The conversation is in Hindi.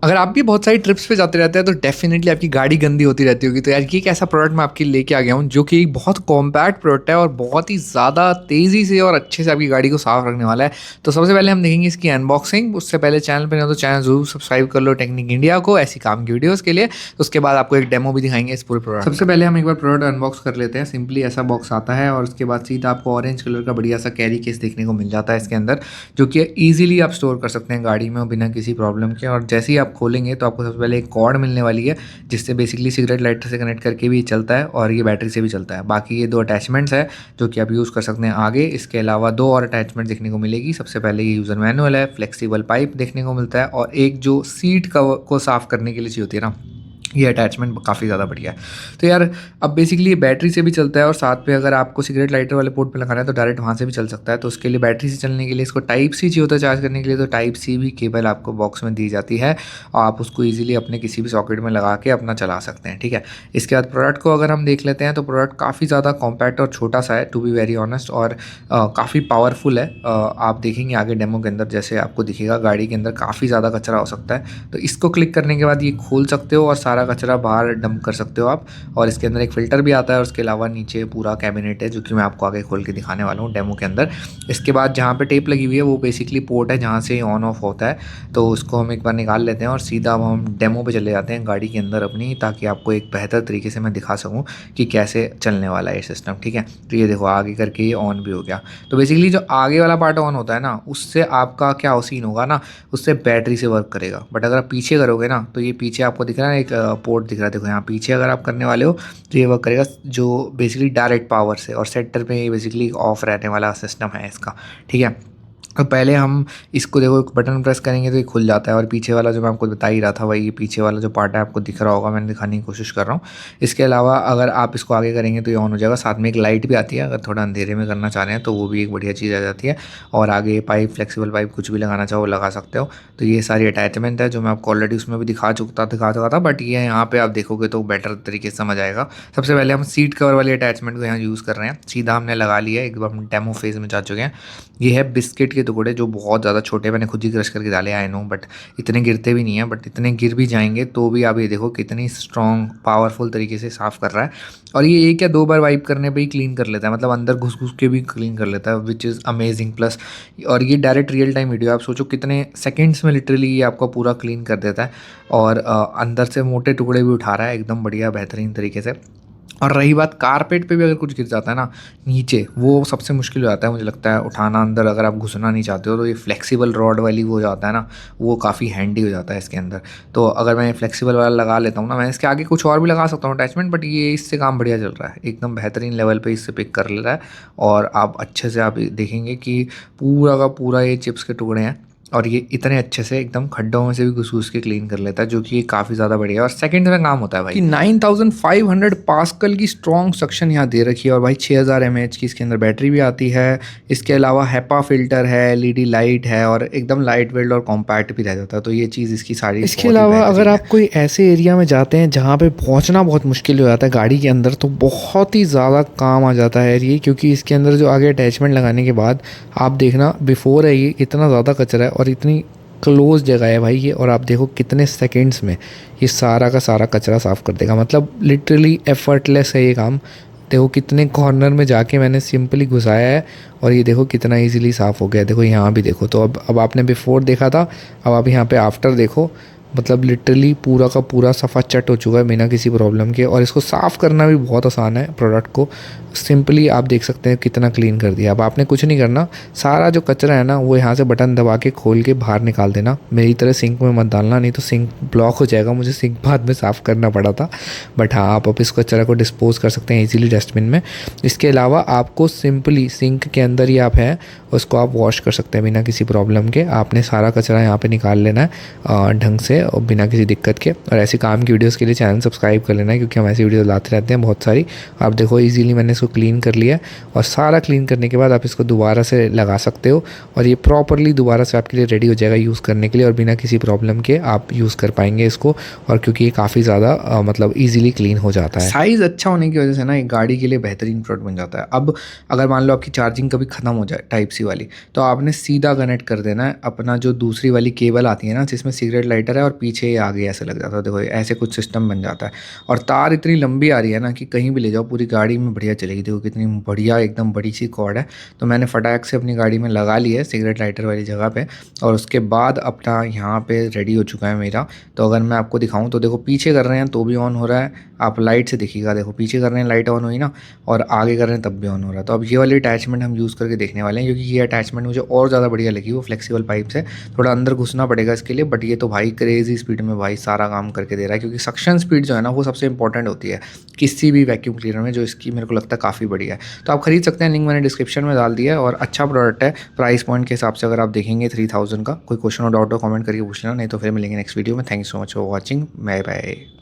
अगर आप भी बहुत सारी ट्रिप्स पे जाते रहते हैं तो डेफिनेटली आपकी गाड़ी गंदी होती रहती होगी। तो यार ये एक ऐसा प्रोडक्ट मैं आपके लिए लेके आ गया हूँ जो कि एक बहुत कॉम्पैक्ट प्रोडक्ट है और बहुत ही ज़्यादा तेज़ी से और अच्छे से आपकी गाड़ी को साफ रखने वाला है। तो सबसे पहले हम देखेंगे इसकी अनबॉक्सिंग। उससे पहले चैनल पे ना तो चैनल ज़रूर सब्सक्राइब कर लो टेक्निक इंडिया को ऐसी काम की वीडियोज़ के लिए। तो उसके बाद आपको एक डेमो भी दिखाएंगे इस पूरे प्रोडक्ट। सबसे पहले हम एक बार प्रोडक्ट अनबॉक्स कर लेते हैं। सिंपली ऐसा बॉक्स आता है और उसके बाद सीधा आपको ऑरेंज कलर का बढ़िया सा कैरी केस देखने को मिल जाता है इसके अंदर, जो कि ईजिली आप स्टोर कर सकते हैं गाड़ी में और बिना किसी प्रॉब्लम के। और जैसे ही आप खोलेंगे तो आपको सबसे पहले एक कॉर्ड मिलने वाली है जिससे बेसिकली सिगरेट लाइटर से कनेक्ट करके भी चलता है और ये बैटरी से भी चलता है। बाकी ये दो अटैचमेंट्स है जो कि आप यूज़ कर सकते हैं आगे। इसके अलावा दो और अटैचमेंट देखने को मिलेगी। सबसे पहले ये यूज़र मैनुअल है, फ्लेक्सिबल पाइप देखने को मिलता है और एक जो सीट कवर को साफ़ करने के लिए चाहिए होती है ना, ये अटैचमेंट काफ़ी ज़्यादा बढ़िया है। तो यार अब बेसिकली ये बैटरी से भी चलता है और साथ पे अगर आपको सिगरेट लाइटर वाले पोर्ट पे लगाना है तो डायरेक्ट वहाँ से भी चल सकता है। तो उसके लिए बैटरी से चलने के लिए इसको टाइप सी चाहिए होता है चार्ज करने के लिए, तो टाइप सी भी केबल आपको बॉक्स में दी जाती है और आप उसको ईजिली अपने किसी भी सॉकेट में लगा के अपना चला सकते हैं। ठीक है, इसके बाद प्रोडक्ट को अगर हम देख लेते हैं तो प्रोडक्ट काफ़ी ज़्यादा कॉम्पैक्ट और छोटा सा है टू बी वेरी ऑनेस्ट, और काफ़ी पावरफुल है। आप देखेंगे आगे डेमो के अंदर जैसे आपको दिखेगा गाड़ी के अंदर काफ़ी ज़्यादा कचरा हो सकता है। तो इसको क्लिक करने के बाद ये खोल सकते हो और सारा कचरा बाहर डंप कर सकते हो आप। और इसके अंदर एक फ़िल्टर भी आता है और उसके अलावा नीचे पूरा कैबिनेट है जो कि मैं आपको आगे खोल के दिखाने वाला हूँ डेमो के अंदर। इसके बाद जहाँ पे टेप लगी हुई है वो बेसिकली पोर्ट है जहाँ से ऑन ऑफ होता है। तो उसको हम एक बार निकाल लेते हैं और सीधा हम डेमो पे चले जाते हैं गाड़ी के अंदर अपनी, ताकि आपको एक बेहतर तरीके से मैं दिखा सकूँ कि कैसे चलने वाला है ये सिस्टम। ठीक है, तो ये देखो आगे करके ये ऑन भी हो गया। तो बेसिकली जो आगे वाला पार्ट ऑन होता है ना, उससे आपका क्या सीन होगा ना, उससे बैटरी से वर्क करेगा। बट अगर आप पीछे करोगे ना तो ये पीछे आपको दिख रहा है एक पोर्ट दिख रहा है, देखो यहाँ पीछे अगर आप करने वाले हो तो ये वर्क करेगा जो बेसिकली डायरेक्ट पावर से, और सेक्टर पे बेसिकली ऑफ रहने वाला सिस्टम है इसका। ठीक है, तो पहले हम इसको देखो बटन प्रेस करेंगे तो ये खुल जाता है और पीछे वाला जो मैं आपको बता ही रहा था वही ये पीछे वाला जो पार्ट है आपको दिख रहा होगा, मैंने दिखाने की कोशिश कर रहा हूँ। इसके अलावा अगर आप इसको आगे करेंगे तो ये ऑन हो जाएगा। साथ में एक लाइट भी आती है, अगर थोड़ा अंधेरे में करना चाह रहे हैं तो वो भी एक बढ़िया चीज़ आ जाती है। और आगे पाइप, फ्लेक्सिबल पाइप कुछ भी लगाना चाहो लगा सकते हो। तो ये सारी अटैचमेंट है जो मैं आपको ऑलरेडी उसमें भी दिखा चुका था, बट ये यहाँ पे आप देखोगे तो बेटर तरीके से समझ आएगा। सबसे पहले हम सीट कवर वाली अटैचमेंट को यहाँ यूज़ कर रहे हैं, सीधा हमने लगा लिया है, एकदम हम डेमो फेज में जा चुके हैं। ये है बिस्किट के टुकड़े जो बहुत ज़्यादा छोटे, मैंने खुद ही क्रश करके डाले, आई नो, बट इतने गिरते भी नहीं है। बट इतने गिर भी जाएंगे तो भी आप ये देखो कितनी स्ट्रॉन्ग पावरफुल तरीके से साफ़ कर रहा है। और ये एक या दो बार वाइप करने पे ही क्लीन कर लेता है, मतलब अंदर घुस घुस के भी क्लीन कर लेता है, विच इज़ अमेजिंग। प्लस और ये डायरेक्ट रियल टाइम वीडियो, आप सोचो कितने सेकेंड्स में लिटरली ये आपको पूरा क्लीन कर देता है। और अंदर से मोटे टुकड़े भी उठा रहा है एकदम बढ़िया बेहतरीन तरीके से। और रही बात कारपेट पे भी अगर कुछ गिर जाता है ना नीचे, वो सबसे मुश्किल हो जाता है मुझे लगता है उठाना अंदर, अगर आप घुसना नहीं चाहते हो तो ये फ्लेक्सिबल रॉड वाली वो जाता है ना, वो काफ़ी हैंडी हो जाता है इसके अंदर। तो अगर मैं फ्लेक्सिबल वाला लगा लेता हूँ ना, मैं इसके आगे कुछ और भी लगा सकता हूँ अटैचमेंट, बट ये इससे काम बढ़िया चल रहा है, एकदम बेहतरीन लेवल पे इससे पिक कर ले रहा है। और आप अच्छे से आप देखेंगे कि पूरा का पूरा ये चिप्स के टुकड़े हैं और ये इतने अच्छे से एकदम खड्डों में से भी घुस के क्लीन कर लेता है, जो कि काफ़ी ज़्यादा बढ़िया है। और सेकंड में काम होता है भाई कि 9500 पास्कल की स्ट्रॉन्ग सक्शन यहाँ दे रखी है और भाई 6000 mAh की इसके अंदर बैटरी भी आती है। इसके अलावा हेपा फिल्टर है, एलईडी लाइट है और एकदम लाइट वेट और कॉम्पैक्ट भी रह जाता है। तो ये चीज़ इसकी सारी इसके अलावा अगर आप कोई ऐसे एरिया में जाते हैं जहाँ पे पहुँचना बहुत मुश्किल हो जाता है गाड़ी के अंदर, तो बहुत ही ज़्यादा काम आ जाता है ये, क्योंकि इसके अंदर जो आगे अटैचमेंट लगाने के बाद आप देखना बिफोर है ये इतना ज़्यादा कचरा है और इतनी क्लोज जगह है भाई ये, और आप देखो कितने सेकंड्स में ये सारा का सारा कचरा साफ़ कर देगा, मतलब लिटरली एफर्टलेस है ये काम। देखो कितने कॉर्नर में जाके मैंने सिंपली घुसाया है और ये देखो कितना इजीली साफ़ हो गया। देखो यहाँ भी देखो, तो अब आपने बिफोर देखा था, अब आप यहाँ पे आफ्टर देखो, मतलब लिटरली पूरा का पूरा सफ़ा चट हो चुका है बिना किसी प्रॉब्लम के। और इसको साफ़ करना भी बहुत आसान है, प्रोडक्ट को सिंपली आप देख सकते हैं कितना क्लीन कर दिया। अब आपने कुछ नहीं करना, सारा जो कचरा है ना वो यहाँ से बटन दबा के खोल के बाहर निकाल देना, मेरी तरह सिंक में मत डालना, नहीं तो सिंक ब्लॉक हो जाएगा, मुझे सिंक बाद में साफ़ करना पड़ा था। बट हाँ, आप इस कचरा को डिस्पोज कर सकते हैं ईजिली डस्टबिन में। इसके अलावा आपको सिंपली सिंक के अंदर ही आप है उसको आप वॉश कर सकते हैं बिना किसी प्रॉब्लम के। आपने सारा कचरा यहाँ पे निकाल लेना है ढंग से और बिना किसी दिक्कत के। और ऐसी काम की वीडियोस के लिए चैनल सब्सक्राइब कर लेना है, क्योंकि हम ऐसी वीडियो लाते रहते हैं बहुत सारी। आप देखो इजीली मैंने इसको क्लीन कर लिया और सारा क्लीन करने के बाद आप इसको दोबारा से लगा सकते हो और ये प्रॉपरली दोबारा से आपके लिए रेडी हो जाएगा यूज़ करने के लिए, और बिना किसी प्रॉब्लम के आप यूज़ कर पाएंगे इसको। और क्योंकि ये काफ़ी ज़्यादा मतलब ईजिली क्लीन हो जाता है, साइज़ अच्छा होने की वजह से ना एक गाड़ी के लिए बेहतरीन प्रोडक्ट बन जाता है। अब अगर मान लो आपकी चार्जिंग कभी ख़त्म हो जाए टाइप सी वाली, तो आपने सीधा कनेक्ट कर देना है अपना जो दूसरी वाली केबल आती है ना जिसमें सिगरेट लाइटर है, और पीछे ही आगे ऐसे लग जाता है। देखो ऐसे कुछ सिस्टम बन जाता है और तार इतनी लंबी आ रही है ना कि कहीं भी ले जाओ पूरी गाड़ी में बढ़िया चलेगी। देखो कितनी बढ़िया एकदम बड़ी सी कॉर्ड है। तो मैंने फटाक से अपनी गाड़ी में लगा ली है सिगरेट लाइटर वाली जगह पे और उसके बाद अपना यहाँ पे रेडी हो चुका है मेरा। तो अगर मैं आपको दिखाऊँ तो देखो पीछे कर रहे हैं तो भी ऑन हो रहा है, आप लाइट से देखिएगा, देखो पीछे कर रहे हैं लाइट ऑन हुई ना, और आगे कर रहे हैं तब भी ऑन हो रहा है। तो अब ये वाली अटैचमेंट हम यूज़ करके देखने वाले हैं, क्योंकि ये अटैचमेंट मुझे और ज़्यादा बढ़िया लगी। वो फ्लेक्सिबल पाइप से थोड़ा अंदर घुसना पड़ेगा इसके लिए, बट ये तो भाई क्रेजी स्पीड में भाई सारा काम करके दे रहा है, क्योंकि सक्शन स्पीड जो है ना वो सबसे इंपॉर्टेंट होती है किसी भी वैक्यूम क्लीनर में, जो इसकी मेरे को लगता है काफ़ी बढ़िया है। तो आप खरीद सकते हैं, लिंक मैंने डिस्क्रिप्शन में डाल दिया है और अच्छा प्रोडक्ट है। प्राइस पॉइंट के हिसाब से अगर आप देखेंगे 3000 का। कोई क्वेश्चन और डाउट हो कमेंट करके पूछ लेना, नहीं तो फिर मिलेंगे नेक्स्ट वीडियो में। Thank you so much for watching, bye bye.